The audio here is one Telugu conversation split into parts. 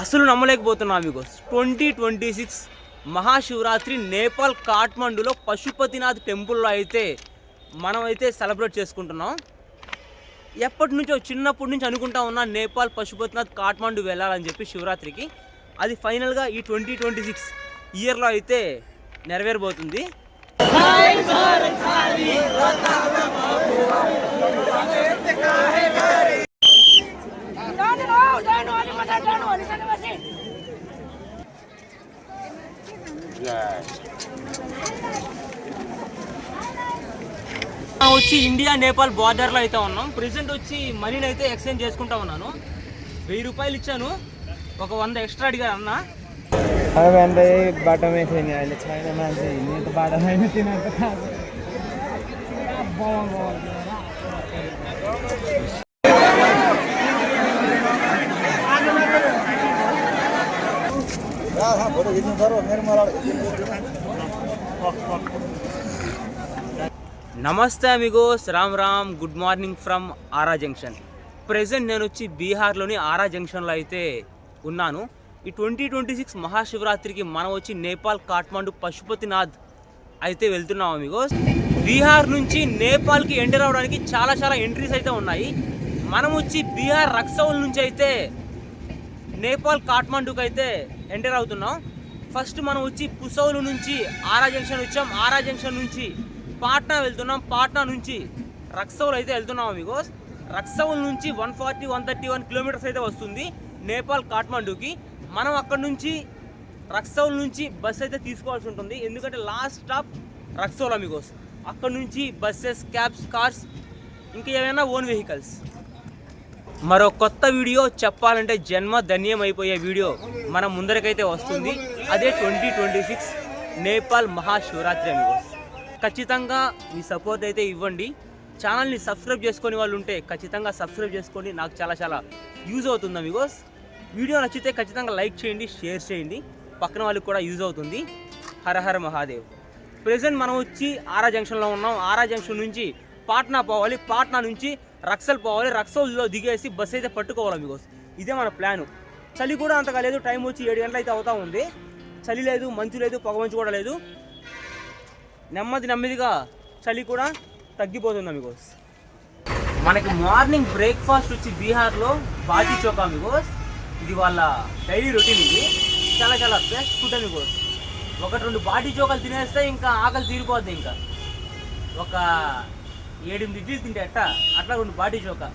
అసలు నమ్మలేకపోతున్నాం మీకు 2026 మహాశివరాత్రి నేపాల్ కాఠ్మండూలో పశుపతినాథ్ టెంపుల్లో అయితే మనమైతే సెలబ్రేట్ చేసుకుంటున్నాం. ఎప్పటి నుంచో చిన్నప్పటి నుంచి అనుకుంటా ఉన్నా నేపాల్ పశుపతినాథ్ కాఠ్మండూ వెళ్ళాలని చెప్పి శివరాత్రికి. అది ఫైనల్గా ఈ 2026 ఇయర్లో అయితే నెరవేరబోతుంది. వచ్చి ఇండియా నేపాల్ బార్డర్లో అయితే ఉన్నాం. ప్రెసెంట్ వచ్చి మనీని అయితే ఎక్స్చేంజ్ చేసుకుంటా ఉన్నాను. 1000 రూపాయలు ఇచ్చాను, ఒక 100 ఎక్స్ట్రా అడిగారు అన్న. बाटोमै थियो नि अहिले छैन मान्छे हिँड्ने त बाटो छैन तिनीहरू त నమస్తే Amigos, Ram Ram, good morning from aura junction. Present నేను వచ్చి బీహార్లోని ఆరా జంక్షన్లో అయితే ఉన్నాను. ఈ 2026 మహాశివరాత్రికి మనం వచ్చి నేపాల్ కాఠ్మండూ పశుపతినాథ్ అయితే వెళ్తున్నాం అమిగోస్. బీహార్ నుంచి నేపాల్కి ఎంటర్ అవడానికి చాలా ఎంట్రీస్ అయితే ఉన్నాయి. మనం వచ్చి బీహార్ రక్సౌల్ నుంచి అయితే నేపాల్ కాఠ్మండూకి అయితే ఎంటర్ అవుతున్నాం. ఫస్ట్ మనం వచ్చి పుసౌలు నుంచి ఆరా జంక్షన్ వచ్చాం. ఆరా జంక్షన్ నుంచి పాట్నా వెళ్తున్నాం. పాట్నా నుంచి రక్సౌల్ అయితే వెళ్తున్నాం అమిగోస్. రక్సౌల్ నుంచి 131 కిలోమీటర్స్ అయితే వస్తుంది నేపాల్ కాఠ్మండూకి. మనం అక్కడ నుంచి రక్సౌల్ నుంచి బస్ అయితే తీసుకోవాల్సి ఉంటుంది, ఎందుకంటే లాస్ట్ స్టాప్ రక్సౌల్ అమిగోస్. అక్కడ నుంచి బస్సెస్, క్యాబ్స్, కార్స్, ఇంకా ఏమైనా ఓన్ వెహికల్స్. మరో కొత్త వీడియో చెప్పాలంటే జన్మ ధన్యం అయిపోయే వీడియో మన ముందరకైతే వస్తుంది. అదే 2026 నేపాల్ మహాశివరాత్రి అమిగోస్. ఖచ్చితంగా మీ సపోర్ట్ అయితే ఇవ్వండి. ఛానల్ని సబ్స్క్రైబ్ చేసుకునే వాళ్ళు ఉంటే ఖచ్చితంగా సబ్స్క్రైబ్ చేసుకోండి, నాకు చాలా యూజ్ అవుతుంది అమిగోస్. వీడియో నచ్చితే ఖచ్చితంగా లైక్ చేయండి, షేర్ చేయండి, పక్కన వాళ్ళకి కూడా యూజ్ అవుతుంది. హర హర మహాదేవ్. ప్రెజెంట్ మనం వచ్చి ఆరా జంక్షన్లో ఉన్నాం. ఆరా జంక్షన్ నుంచి పాట్నా పోవాలి, పాట్నా నుంచి రక్సల్ పోవాలి. రక్సౌల్లో దిగేసి బస్ అయితే పట్టుకోవాలి అమిగోస్. ఇదే మన ప్లాను. చలి కూడా అంతగా లేదు, టైం వచ్చి 7 గంటలు అయితే అవుతా ఉంది. చలి లేదు, మంచు లేదు, పొగమంచు కూడా లేదు. నెమ్మదిగా చలి కూడా తగ్గిపోతుంది అమిగోస్. మనకి మార్నింగ్ బ్రేక్ఫాస్ట్ వచ్చి బీహార్లో బాజీ చోకా అమిగోస్. ఇది వాళ్ళ డైలీ రొటీన్. ఇది చాలా బెస్ట్ ఫుడ్ అమిగోస్. 1-2 బాటీ చోకాలు తినేస్తే ఇంకా ఆకలి తీరిపోద్ది. ఇంకా ఒక 7-8 ఇడ్లీలు తింటే అట్లా 2 బాటీ చోకా.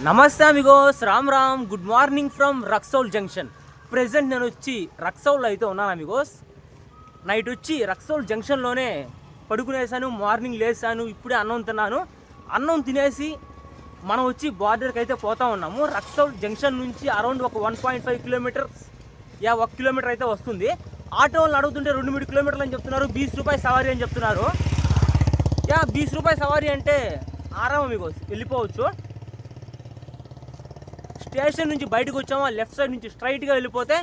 నమస్తే Amigos, Ram Ram, good morning from Raxaul junction. Present నేను వచ్చి రక్సౌల్లో అయితే ఉన్నాను అమిగోస్. నైట్ వచ్చి రక్సౌల్ జంక్షన్లోనే పడుకునేసాను, మార్నింగ్ లేసాను, ఇప్పుడే అన్నం తిన్నాను. అన్నం తినేసి మనం వచ్చి బార్డర్కి అయితే పోతా ఉన్నాము. రక్సౌల్ జంక్షన్ నుంచి అరౌండ్ ఒక 1.5 కిలోమీటర్స్ 1 కిలోమీటర్ అయితే వస్తుంది. ఆటో వాళ్ళు అడుగుతుంటే 2-3 కిలోమీటర్లు అని చెప్తున్నారు. 20 రూపాయలు సవారీ అని చెప్తున్నారు. 20 రూపాయలు సవారీ అంటే ఆరామం మీకు వెళ్ళిపోవచ్చు. స్టేషన్ నుంచి బయటకు వచ్చామో లెఫ్ట్ సైడ్ నుంచి స్ట్రైట్గా వెళ్ళిపోతే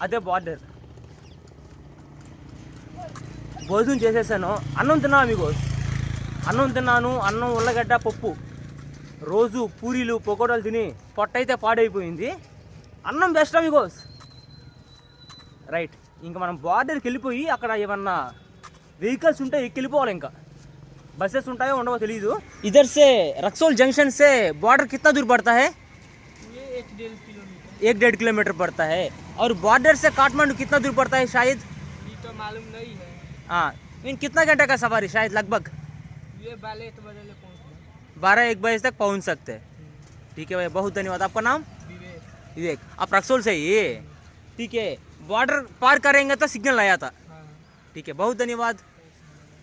అదే బార్డర్. భోజనం చేసేసాను, అన్నం తిన్నాను అమిగోస్. అన్నం తిన్నాను, అన్నం, ఉల్లగడ్డ, పప్పు. రోజు పూరీలు, పకోడాలు తిని పొట్ట అయితే పాడైపోయింది. అన్నం బెస్ట్ అమిగోస్. రైట్, ఇంకా మనం బార్డర్కి వెళ్ళిపోయి అక్కడ ఏమన్నా వెహికల్స్ ఉంటే వెళ్ళిపోవాలి. ఇంకా బస్సెస్ ఉంటాయో ఉండవో తెలియదు. इधर से रक्सौल जंक्शन से बॉर्डर कितना दूर पड़ता है? ये 1-1.5 किलोमीटर पड़ता है. और बॉर्डर से काठमांडू कितना दूर पड़ता है शायद? ये तो मालूम नहीं है. हाँ, इन कितना घंटे का सवारी शायद लगभग? ये 12-1 बजे ले पहुँच 12-1 बजे तक पहुंच सकते हैं. ठीक है भैया, बहुत धन्यवाद. आपका नाम? विवेक. आप रक्सौल से ही? ठीक है. बॉर्डर पार करेंगे तो सिग्नल आया था. ठीक है, बहुत धन्यवाद.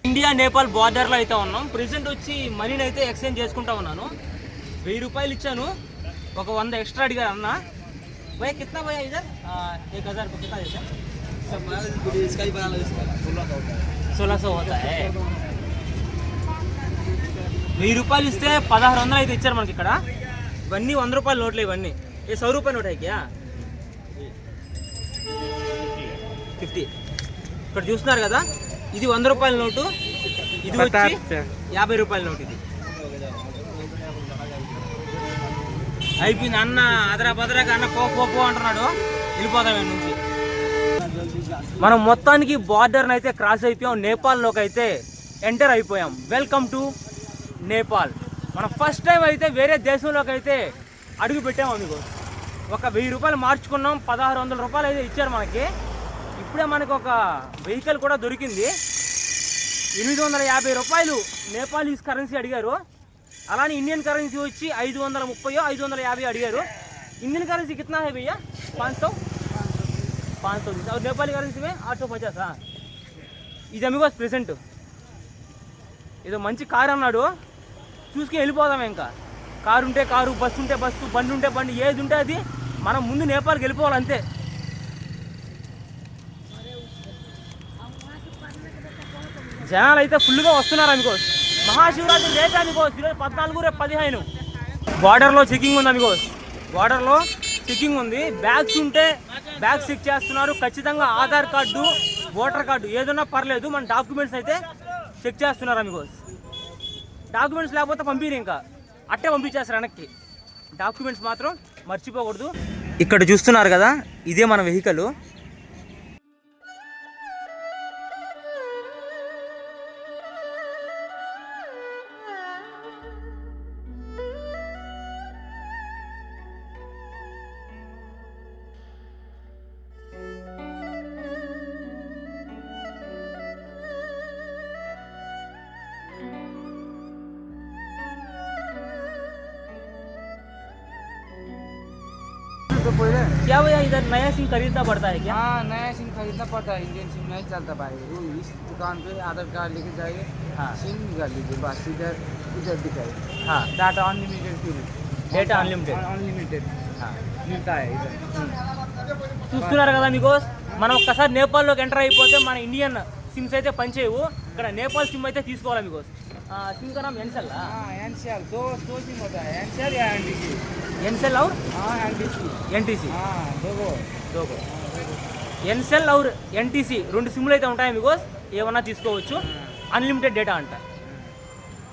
ఇండియా నేపాల్ బార్డర్లో అయితే ఉన్నాం. ప్రెసెంట్ వచ్చి మనీని అయితే ఎక్స్చేంజ్ చేసుకుంటా ఉన్నాను. 1000 రూపాయలు ఇచ్చాను, ఒక 100 ఎక్స్ట్రా అడిగారు అన్న. భయ్యా కిतना भैया इधर? 1000 को कितना देते हैं? इसका ही बना लो, इसका 1600 होता है. 1000 రూపాయలు ఇస్తే 1600 అయితే ఇచ్చారు మనకి ఇక్కడ. ఇవన్నీ 100 రూపాయల నోట్లు. ఇవన్నీ ఏ 100 రూపాయల నోట్ అయ్యా 50. ఇక్కడ చూస్తున్నారు కదా, ఇది 100 రూపాయల నోటు, ఇది వచ్చి 50 రూపాయల నోటు. ఇది అయిపోయింది. అన్న అదరా బదరాగా అన్న పో అంటున్నాడు. వెళ్ళిపోతాం ఇక్కడ నుంచి. మనం మొత్తానికి బార్డర్ని అయితే క్రాస్ అయిపోయాం, నేపాల్లోకి అయితే ఎంటర్ అయిపోయాం. Welcome to Nepal. మనం ఫస్ట్ టైం అయితే వేరే దేశంలోకి అయితే అడుగు పెట్టాము. మీకు ఒక 1000 రూపాయలు మార్చుకున్నాం, 1600 రూపాయలు అయితే ఇచ్చారు మనకి. ఇప్పుడే మనకు ఒక వెహికల్ కూడా దొరికింది. 850 రూపాయలు నేపాలీస్ కరెన్సీ అడిగారు. అలానే ఇండియన్ కరెన్సీ వచ్చి 530 550 అడిగారు. इंडियन करेंसी कितना है भैया? 500 और नेपाली करेंसी में 850. हाँ, ఇది అమిగోస్ ప్రెసెంట్ ఏదో మంచి కారు అన్నాడు, చూసుకుని వెళ్ళిపోదాం. ఇంకా కారు ఉంటే కారు, బస్సు ఉంటే బస్సు, బండి ఉంటే బండి, ఏది ఉంటే అది. మనం ముందు నేపాల్కి వెళ్ళిపోవాలి అంతే. జనాలు అయితే ఫుల్గా వస్తున్నారు అమిగోస్. మహాశివరాత్రి రేపు అమిగోస్, ఈరోజు 14 రేపు 15. బార్డర్లో చెకింగ్ ఉంది అమిగోస్, బార్డర్లో చెకింగ్ ఉంది. బ్యాగ్స్ ఉంటే బ్యాగ్స్ చెక్ చేస్తున్నారు. ఖచ్చితంగా ఆధార్ కార్డు, ఓటర్ కార్డు ఏదన్నా పర్లేదు, మన డాక్యుమెంట్స్ అయితే చెక్ చేస్తున్నారు అమిగోస్. డాక్యుమెంట్స్ లేకపోతే పంపిరు, ఇంకా అట్టే పంపించేస్తారు వెనక్కి. డాక్యుమెంట్స్ మాత్రం మర్చిపోకూడదు. ఇక్కడ చూస్తున్నారు కదా, ఇదే మన వెహికల్. क्या भैया इधर नया सिम खरीदना पड़ता है क्या? हाँ, नया सिम खरीदना पड़ता है, इंडियन सिम नहीं चलता भाई। वो इस दुकान पे आधार कार्ड लेके जाइए, हाँ, सिम निकाल लीजिए, बस इधर दिखाइए। हाँ, data unlimited free, data unlimited मिलता है इधर। చూస్తున్నారు కదా మీకు, మనం ఒక్కసారి నేపాల్లోకి ఎంటర్ అయిపోతే మన ఇండియన్ సిమ్స్ అయితే పనిచేయవు. ఇక్కడ నేపాల్ సిమ్ అయితే తీసుకోవాలి మీకు. सिम का नाम एनसेल। हाँ, एनसेल दो सिम होता है, एनसेल या एनटीसी। एनसेल और हाँ, एनटीसी। हाँ, दो ఎన్సెల్ और ఎన్టీసీ 2 సిమ్లు అయితే ఉంటాయి మీకు. ఏమన్నా తీసుకోవచ్చు, అన్లిమిటెడ్ డేటా అంట.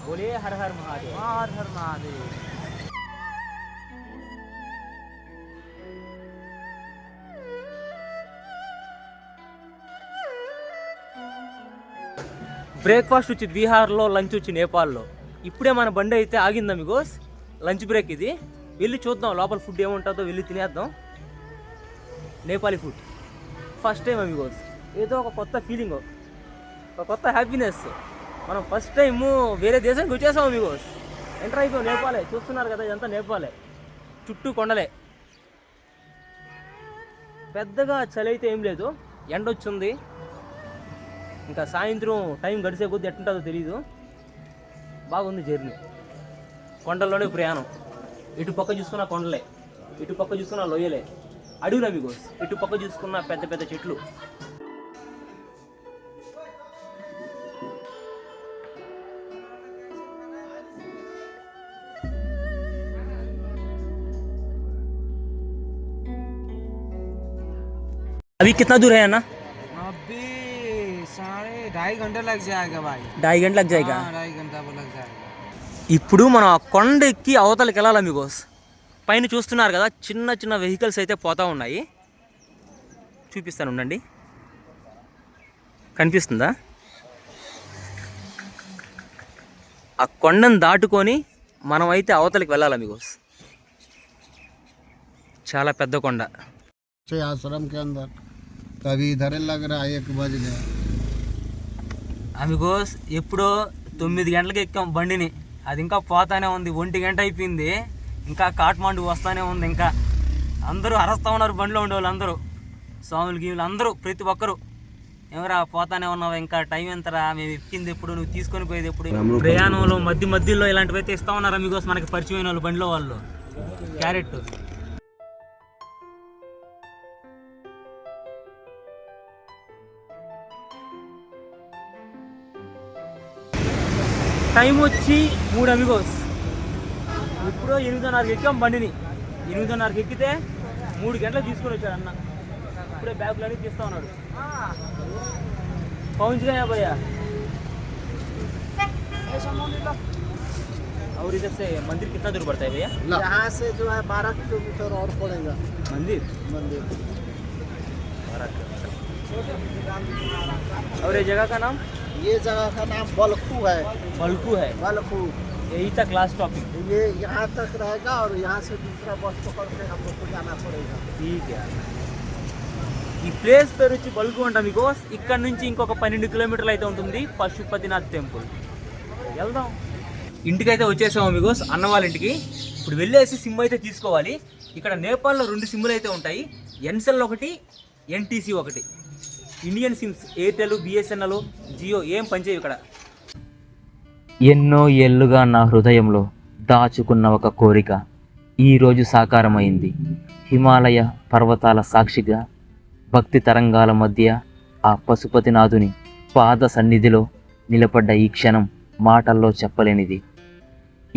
బోలే హర్ హర్ మహాదేవ్. हर हर महादेव। బ్రేక్ఫాస్ట్ వచ్చి బీహార్లో, లంచ్ వచ్చి నేపాల్లో. ఇప్పుడే మన బండి అయితే ఆగిందా మీకు. లంచ్ బ్రేక్ ఇది. వెళ్ళి చూద్దాం లోపల ఫుడ్ ఏముంటుందో, వెళ్ళి తినేద్దాం. Nepali food first time amigos. ఏదో ఒక కొత్త ఫీలింగ్, ఒక కొత్త హ్యాపీనెస్. మనం ఫస్ట్ టైము వేరే దేశానికి వచ్చేసాం అమిగోస్. ఎంటర్ అయిపోయాం నేపాలే. చూస్తున్నారు కదా, ఇదంతా నేపాలే, చుట్టూ కొండలే. పెద్దగా చలి అయితే ఏం లేదు, ఎండ వచ్చింది. ఇంకా సాయంత్రం టైం గడిచే కొద్ది ఎట్టుంటుందో తెలీదు. బాగుంది జర్నీ, కొండల్లోనే ప్రయాణం. ఇటు పక్క చూసుకున్న కొండలే, ఇటు పక్క చూసుకున్న లోయలే, అడవులు అవి గోస్. ఇటు పక్క చూసుకున్న పెద్ద పెద్ద చెట్లు. अभी कितना दूर है ना? अभी 2.5 घंटे लग जाएगा भाई। 2.5 घंटे लग जाएगा। हाँ, 2.5 घंटा लग जाएगा। ఇప్పుడు మనం ఆ కొండ ఎక్కి అవతలకి వెళ్ళాలి మీకోస్. పైన చూస్తున్నారు కదా, చిన్న చిన్న వెహికల్స్ అయితే పోతూ ఉన్నాయి. చూపిస్తాను ఉండండి, కనిపిస్తుందా? ఆ కొండను దాటుకొని మనం అయితే అవతలకి వెళ్ళాలి మీకోస్. చాలా పెద్ద కొండ. आश्रम के अंदर कभी इधर लग रहा है 1 बज गया। అమిగోస్ ఎప్పుడో 9 గంటలకు ఎక్కాం బండిని, అది ఇంకా పోతానే ఉంది. 1 గంట అయిపోయింది, ఇంకా కాఠ్మాండు వస్తానే ఉంది. ఇంకా అందరూ అరస్తూ ఉన్నారు బండిలో ఉండే వాళ్ళు అందరూ, స్వాములు గీములు అందరూ, ప్రతి ఒక్కరు. ఎవరా పోతానే ఉన్నావు, ఇంకా టైం ఎంతరా, మేము ఎక్కింది ఎప్పుడు, నువ్వు తీసుకొని పోయేది ఎప్పుడు. ప్రయాణంలో మధ్యలో ఇలాంటివి అయితే ఇస్తూ ఉన్నారు అమిగోస్ మనకి పరిచయమైన వాళ్ళు బండిలో వాళ్ళు. క్యారెట్ టైం వచ్చి 3 అమిగోస్. ఇప్పుడు 8:30కి ఎక్కాం బండిని. 8:30కి ఎక్కితే 3 గంటలకు తీసుకొని వచ్చాడు అన్న. ఇప్పుడే బ్యాగులు అన్నీ తీస్తా ఉన్నాడు. पहुंच गए हैं भैया। और इधर से मंदिर कितना दूर पड़ता है भैया? यहाँ से जो है 12 किलोमीटर और पड़ेगा मंदिर। और ये जगह का नाम? ये जगह का नाम बलखू है। बलकू है। बलखू यही तक लास्ट स्टॉपिंग। ये यहाँ तक रहेगा और यहाँ से दूसरा बस पकड़ के हम लोग को जाना पड़ेगा। ठीक है। ఈ ప్లేస్ పేరు వచ్చి బల్కు అంట మీకు. ఇక్కడ నుంచి ఇంకొక 12 కిలోమీటర్లు అయితే ఉంటుంది పశుపతినాథ్ టెంపుల్. వెళ్దాం. ఇంటికైతే వచ్చేసాము మీకు అన్న వాళ్ళ ఇంటికి. ఇప్పుడు వెళ్ళేసి సిమ్ అయితే తీసుకోవాలి. ఇక్కడ నేపాల్లో 2 సిమ్లు అయితే ఉంటాయి. ఎన్సెల్ ఒకటి, ఎన్టీసీ ఒకటి. Indian sims Airtel, BSNL, Jio ఏం పనిచేయవు ఇక్కడ. ఎన్నో ఏళ్ళుగా నా హృదయంలో దాచుకున్న ఒక కోరిక ఈరోజు సాకారమైంది. హిమాలయ పర్వతాల సాక్షిగా భక్తి తరంగాల మధ్య ఆ పశుపతినాథుని పాద సన్నిధిలో నిలబడ్డ ఈ క్షణం మాటల్లో చెప్పలేనిది.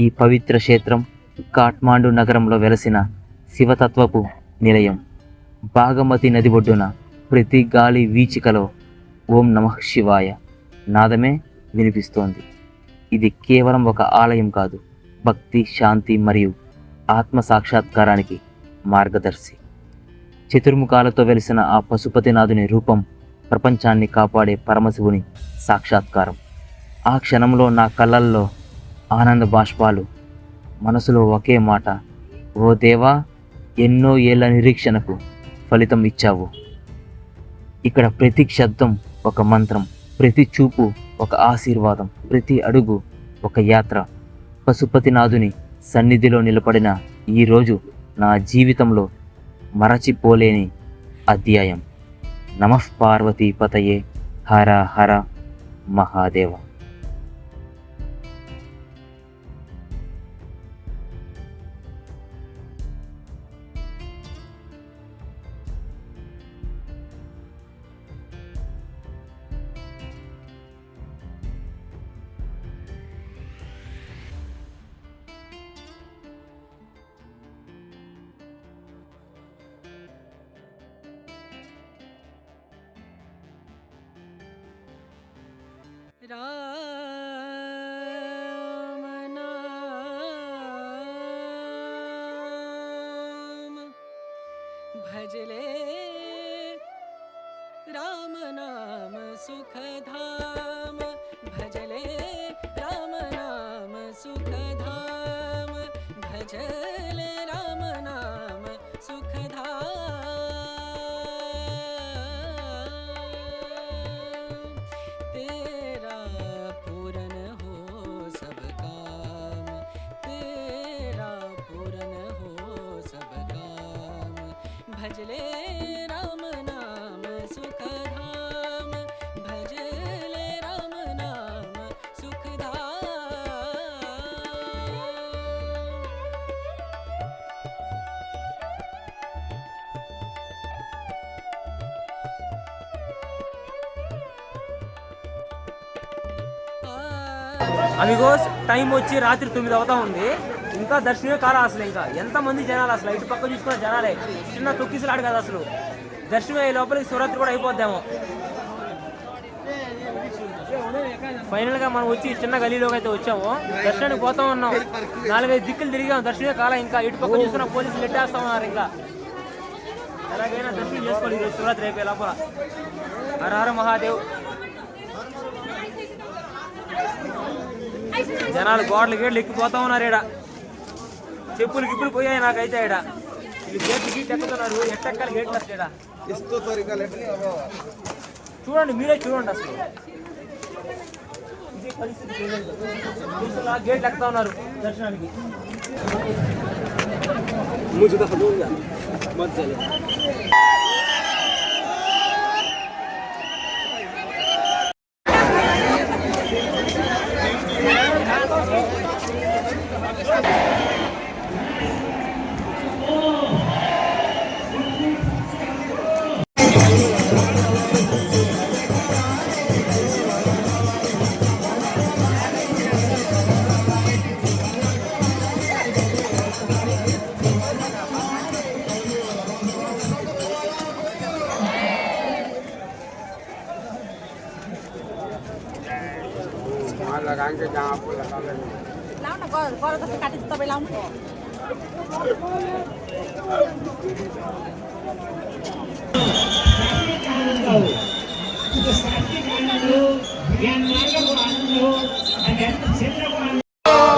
ఈ పవిత్ర క్షేత్రం కాఠ్మాండు నగరంలో వెలసిన శివతత్వపు నిలయం. బాగమతి నది ఒడ్డున ప్రతి గాలి వీచికలో ఓం నమః శివాయ నాదమే వినిపిస్తోంది. ఇది కేవలం ఒక ఆలయం కాదు, భక్తి, శాంతి మరియు ఆత్మ సాక్షాత్కారానికి మార్గదర్శి. చతుర్ముఖాలతో వెలిసిన ఆ పశుపతినాథుని రూపం ప్రపంచాన్ని కాపాడే పరమశివుని సాక్షాత్కారం. ఆ క్షణంలో నా కళ్ళల్లో ఆనంద బాష్పాలు, మనసులో ఒకే మాట, ఓ దేవా, ఎన్నో ఏళ్ల నిరీక్షణకు ఫలితం ఇచ్చావు. ఇక్కడ ప్రతి శబ్దం ఒక మంత్రం, ప్రతి చూపు ఒక ఆశీర్వాదం, ప్రతి అడుగు ఒక యాత్ర. పశుపతినాథుని సన్నిధిలో నిలబడిన ఈరోజు నా జీవితంలో మరచిపోలేని అధ్యాయం. నమః పార్వతీపతయే హర హర మహాదేవ. राम नाम भजले राम नाम सुखधाम भजले राम नाम सुखधाम भजले राम नाम सुखधाम तेरा पूरन हो सब काम तेरा पूरन हो सब काम भजले राम नाम सुखधाम भजले राम नाम सुखधाम అమిగోస్ టైం వచ్చి రాత్రి 9 అవుతా ఉంది. ఇంకా దర్శనమే కాల. అసలు ఇంకా ఎంతమంది జనాలు, అసలు ఇటు పక్క చూసుకున్న జనాలే. చిన్న తొక్కిసలాడు కదా అసలు. దర్శనం అయ్యే లోపలికి శివరాత్రి కూడా అయిపోద్దాము. ఫైనల్గా మనం వచ్చి చిన్న గలీలోకి అయితే వచ్చాము. దర్శనానికి పోతా ఉన్నాం. 4-5 దిక్కులు తిరిగాం, దర్శనమే కాల. ఇంకా ఇటు పక్క చూసుకున్న పోలీసులు నెట్టేస్తా ఉన్నారు. ఇంకా ఎలాగైనా దర్శనం చేసుకోవాలి ఈరోజు శివరాత్రి అయిపోయే లోపల. హర హర మహాదేవ్. జనాలు గోడలు గేట్లు ఎక్కిపోతా ఉన్నారు. ఈడ చెప్పులు గిప్పులు పోయాయి నాకైతే. ఈడ వీళ్ళు గేట్లు గీట్లు ఎక్కుతున్నారు. ఎట్టెక్కాలి గేట్లు వస్తాయి. చూడండి, మీరే చూడండి. అసలు ఇదే పరిస్థితి. గేట్లు ఎక్కుతా ఉన్నారు దర్శనానికి. लगाएंगे जहाँ आपको लगा लेंगे। लाओ ना गौर तो काटे तो तबे लाओ ना।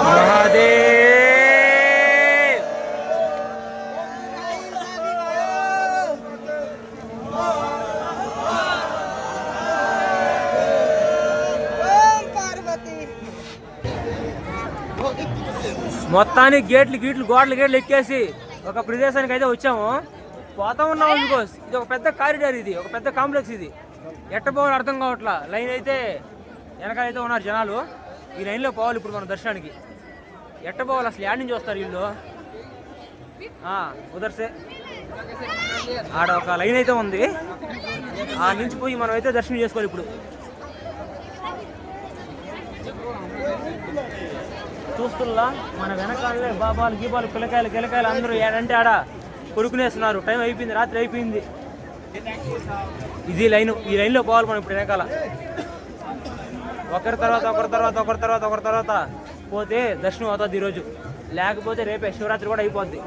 మహాదేవ్. మొత్తానికి గేట్లు గోడలు ఎక్కేసి ఒక ప్రదేశానికి అయితే వచ్చాము. పోతా ఉన్నాము. బికాస్ ఇది ఒక పెద్ద కారిడార్, ఇది ఒక పెద్ద కాంప్లెక్స్. ఇది ఎట్ట పోవాలో అర్థం కావట్లా. లైన్ అయితే వెనకాలైతే ఉన్నారు జనాలు. ఈ లైన్లో పోవాలి ఇప్పుడు మన దర్శనానికి. ఎట్ట పోవాలి అసలు? యాడ్ నుంచి వస్తారు వీళ్ళు. కుదర్సే ఆడ ఒక లైన్ అయితే ఉంది. ఆ నుంచి పోయి మనం అయితే దర్శనం చేసుకోవాలి ఇప్పుడు. చూస్తున్నా మన వెనకాలే బాబాలు గీబాలు పిల్లకాయలు అందరూ ఏడంటే ఆడ కొడుకునేస్తున్నారు. టైం అయిపోయింది, రాత్రి అయిపోయింది. ఇది లైను. ఈ లైన్లో పోవాలి మనం ఇప్పుడు వెనకాల. ఒకరి తర్వాత పోతే దర్శనం అవుతుంది ఈరోజు. లేకపోతే రేపే శివరాత్రి కూడా అయిపోద్ది.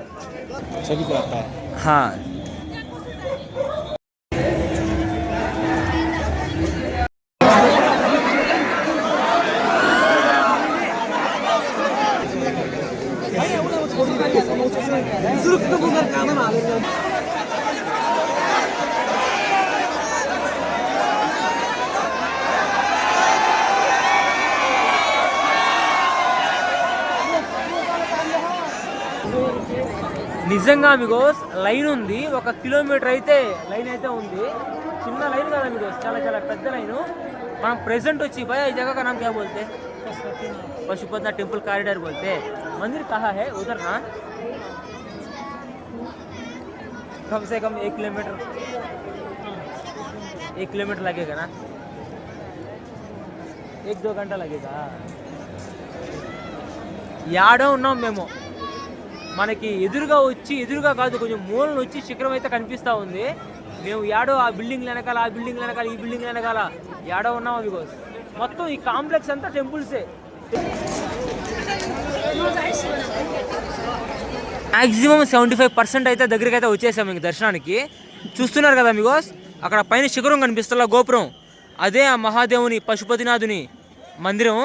నిజంగా మీకోస్ లైన్ ఉంది. 1 కిలోమీటర్ అయితే లైన్ అయితే ఉంది. చిన్న లైన్ కదా మీకోస్, చాలా పెద్ద లైను. మనం प्रेजेंट వచ్చి भैया ఈ जगह का नाम क्या बोलते? पशुपतिनाथ टेम्पल कॉरिडोर बोलते हैं. मंदिर कहाँ है? उधर ना कम से कम 1 किलोमीटर लगेगा ना. 1-2 घंटा लगेगा. యాడో ఉన్నాం మేము. మనకి ఎదురుగా కాదు, కొంచెం మూలను వచ్చి శిఖరం అయితే కనిపిస్తూ ఉంది. మేము యాడో ఆ బిల్డింగ్ వెనకాల ఈ బిల్డింగ్ వెనకాల యాడో ఉన్నాం. అవి మొత్తం ఈ కాంప్లెక్స్ అంతా టెంపుల్సే. మ్యాక్సిమం 75% అయితే దగ్గరికి అయితే వచ్చేసాం మీకు దర్శనానికి. చూస్తున్నారు కదా మీకు అక్కడ పైన శిఖరం కనిపిస్తున్న గోపురం, అదే ఆ మహాదేవుని పశుపతినాథుని మందిరం.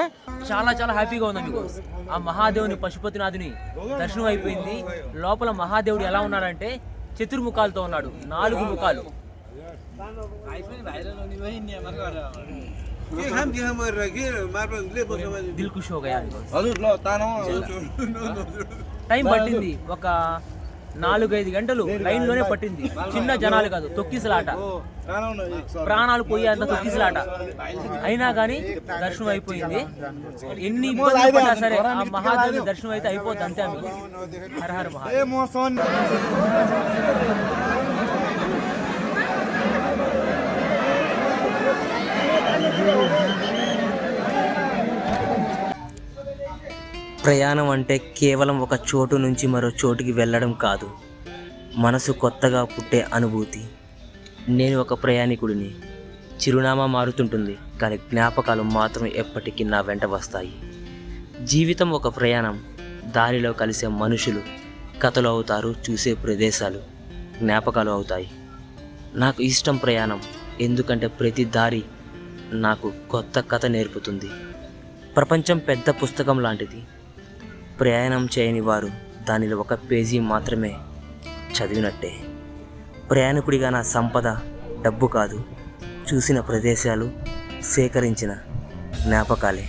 చాలా హ్యాపీగా ఉంది మీకు. ఆ మహాదేవుని పశుపతినాథుని దర్శనం అయిపోయింది. లోపల మహాదేవుడు ఎలా ఉన్నాడంటే చతుర్ముఖాలతో ఉన్నాడు. 4 ముఖాలు. దిల్ ఖుష్ హో గయా. టైం పట్టింది ఒక 4-5 గంటలు లైన్లోనే పట్టింది. చిన్న జనాలు కాదు, తొక్కిసలాట, ప్రాణాలు పోయేంత తొక్కిసలాట. అయినా కానీ దర్శనం అయిపోయింది. ఎన్ని ఇబ్బందులు పడినా సరే ఆ మహాదేవుని దర్శనం అయితే అయిపోద్ది అంతే. మీకు హర హర మహాదేవ్. ప్రయాణం అంటే కేవలం ఒక చోటు నుంచి మరో చోటుకి వెళ్ళడం కాదు, మనసు కొత్తగా పుట్టే అనుభూతి. నేను ఒక ప్రయాణికుడిని. చిరునామా మారుతుంటుంది, కానీ జ్ఞాపకాలు మాత్రం ఎప్పటికీ నా వెంట వస్తాయి. జీవితం ఒక ప్రయాణం. దారిలో కలిసే మనుషులు కథలు అవుతారు, చూసే ప్రదేశాలు జ్ఞాపకాలు అవుతాయి. నాకు ఇష్టం ప్రయాణం, ఎందుకంటే ప్రతి దారి నాకు కొత్త కథ నేర్పుతుంది. ప్రపంచం పెద్ద పుస్తకం లాంటిది. ప్రయాణం చేయని వారు దానిలో ఒక పేజీ మాత్రమే చదివినట్టే. ప్రయాణికుడిగా నా సంపద డబ్బు కాదు, చూసిన ప్రదేశాలు, సేకరించిన జ్ఞాపకాలే.